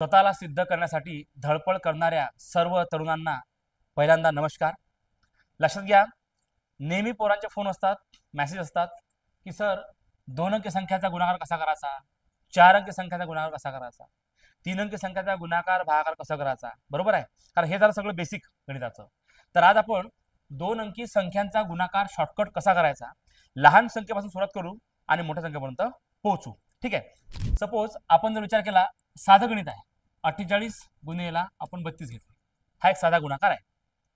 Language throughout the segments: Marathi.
स्वतःला सिद्ध करण्यासाठी धडपड करणाऱ्या सर्व तरुणांना पहिल्यांदा नमस्कार. लक्षात घ्या, नेहमी पोरांचे फोन असतात, मेसेज असतात की सर 2 अंकी संख्याचा गुणाकार कसा करायचा, 4 अंकी संख्याचा गुणाकार कसा करायचा, 3 अंकी संख्याचा गुणाकार भागाकार कसा करायचा. बरोबर आहे, कारण हे जरा सगळं बेसिक गणिताचं. तर आज आपण 2 अंकी संख्यांचा गुणाकार शॉर्टकट कसा करायचा, लहान संख्येपासून सुरुवात करू आणि मोठ्या संख्येपर्यंत पोहोचू. ठीक आहे. सपोज आपण जर विचार केला, साधं गणित आहे, 48 गुणिलेला आपण 32 घेतो. हा एक साधा गुणाकार आहे.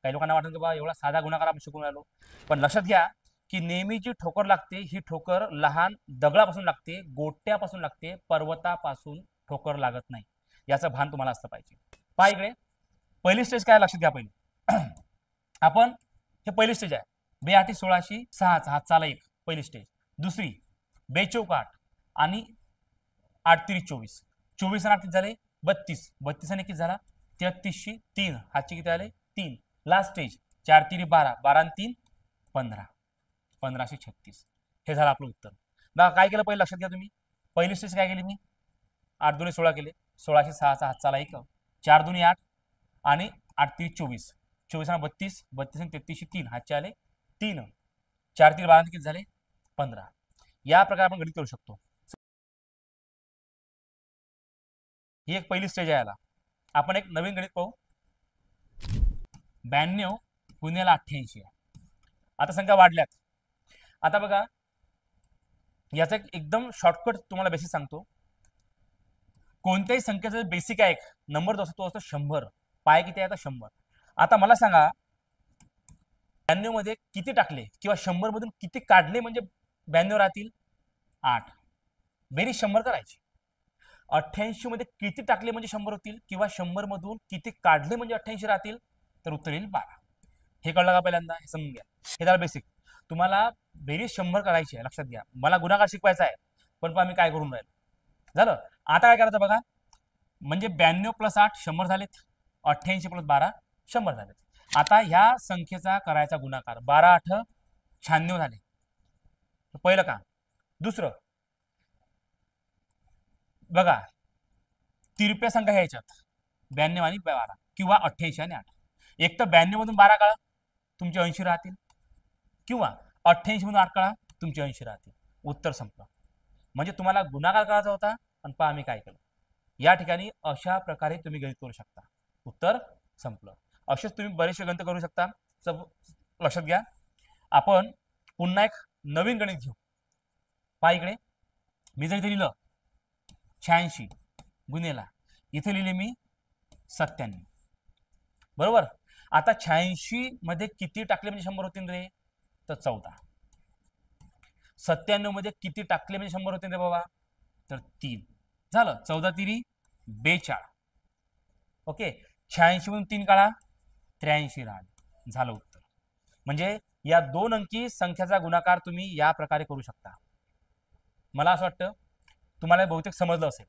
काही लोकांना वाटतं की बा एवढा साधा गुणाकार आपण शिकून राहिलो, पण लक्षात घ्या की नेहमी जी ठोकर लागते ही ठोकर लहान दगडापासून लागते, गोट्यापासून लागते, पर्वतापासून ठोकर लागत नाही. याचं भान तुम्हाला असलं पाहिजे. पहा इकडे पहिली स्टेज काय, लक्षात घ्या. पहिली आपण हे पहिली स्टेज आहे, 2 8 16 6 हात चाला 1 पहिली स्टेज. दुसरी 2 चौक 8 आणि 8 3 24, 24 आणि 8 किती झाले 32, 32 आणि किती झाला 33 3 हातचे किती आले 3. लास्ट स्टेज 4 3 12, 12 आणि 3 15, 1536. हे झालं आपलं उत्तर. बघा काय केलं पहिलं, लक्षात घ्या तुम्ही. पहिली स्टेज काय केली मी, 8 2 16 केले, 16 6 हात चाला 1, 4 2 8 आणि 8 3 24, 24 आणि 32, 32 आणि 33 3 हातचे आले 3, 4 3 12 किती झाले 15. या प्रकारे आपण गणित करू शकतो. ही एक पहिली स्टेज आहे. याला आपण एक नवीन गणित पाहू. 92 गुणिले 88 आहे. आता संख्या वाढल्यात. आता बघा याचा एकदम शॉर्टकट तुम्हाला बेसिक सांगतो. कोणत्याही संख्येचा बेसिक आहे एक नंबर जो असतो तो असतो 100. पाय किती आहे आता 100. आता मला सांगा 92 मध्ये किती टाकले किंवा 100 मधून किती काढले म्हणजे 92 राहतील 8. बेरीज 100 करायची. 88 मध्ये किती टाकले म्हणजे 100 होतील किंवा 100 मधून किती काढले म्हणजे 88 राहतील, तर उत्तर येईल 12. हे कळलं का पहिल्यांदा, हे समजून घ्या. हे झालं बेसिक. तुम्हाला बेरीज 100 करायची आहे, लक्षात घ्या. मला गुणाकार शिकवायचा आहे, पण पहा मी काय करून राहिलो. झालं. आता काय करायचं बघा, म्हणजे 92 + 8 100 झालेत, 88 + 12 100 झालेत. आता ह्या संख्येचा करायचा गुणाकार, 12 8 96 झाले. पहिलं का. दुसरं बघा, तिरप्या संख्या ह्याच्यात 92 आणि 12 किंवा 88 आणि 8. एक तर 92 मधून 12 काढा तुमचे 80 राहतील, किंवा 88 मधून 8 काढा तुमचे 80 राहतील. उत्तर संपलं. म्हणजे तुम्हाला गुणाकार करायचा होता आणि पहा मी काय केलं. या ठिकाणी अशा प्रकारे तुम्ही गणित करू शकता. उत्तर संपलं. असेच तुम्ही बरेचसे गणित करू शकता. लक्षात घ्या. आपण पुन्हा एक नवीन गणित घेऊ. पहा इकडे मी जर इथे लिहिलं 86 गुणिले, इथे लिहिले मी 97. बरोबर. आता 86 मध्ये किती टाकले म्हणजे 100 होतील रे, तर 14. 97 मध्ये किती टाकले म्हणजे 100 होतील रे बाबा, तर 3. झालं. 14 3 42. ओके. 86 मधून 3 काढा 83 राहिले. झालं उत्तर. म्हणजे या 2 अंकी संख्याचा गुणाकार तुम्ही या प्रकारे करू शकता. मला असं वाटतं तुम्हाला बहुतेक समजलं असेल.